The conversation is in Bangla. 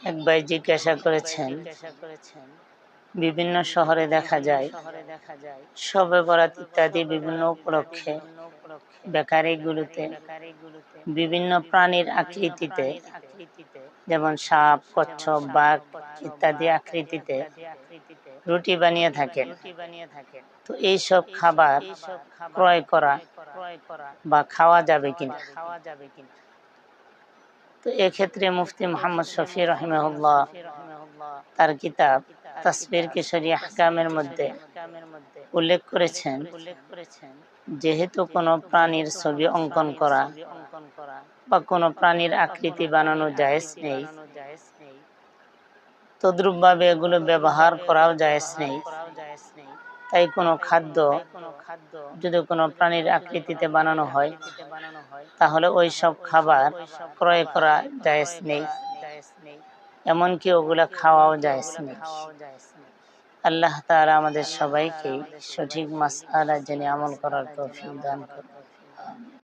এক ভাই জিজ্ঞাসা করেছেন, বিভিন্ন শহরে দেখা যায় শবে বরাত ইত্যাদি বিভিন্ন উপলক্ষে বেকারিগুলোতে বিভিন্ন প্রাণীর আকৃতিতে, যেমন সাপ, কচ্ছপ, বাঘ ইত্যাদি আকৃতিতে রুটি বানিয়ে থাকেন। তো এইসব খাবার ক্রয় করা বা খাওয়া যাবে কিনা? তো এক্ষেত্রে মুফতি মুহাম্মদ শফি রাহিমাহুল্লাহ তার কিতাব তাসবির কিশোরী আহকামের মধ্যে উল্লেখ করেছেন, যেহেতু কোনো প্রাণীর ছবি অঙ্কন করা বা কোনো প্রাণীর আকৃতি বানানো জায়েজ নেই, তদ্রূপভাবে এগুলো ব্যবহার করাও জায়েজ নেই। তাই কোনো খাদ্য যদি কোনো প্রাণীর আকৃতিতে বানানো হয়, তাহলে ওই সব খাবার ক্রয় করা জায়েজ নেই, এমনকি ওগুলা খাওয়াও জায়েজ নেই। আল্লাহ তাআলা আমাদের সবাইকে সঠিক মাসআলা জেনে আমল করার তৌফিক দান করুন।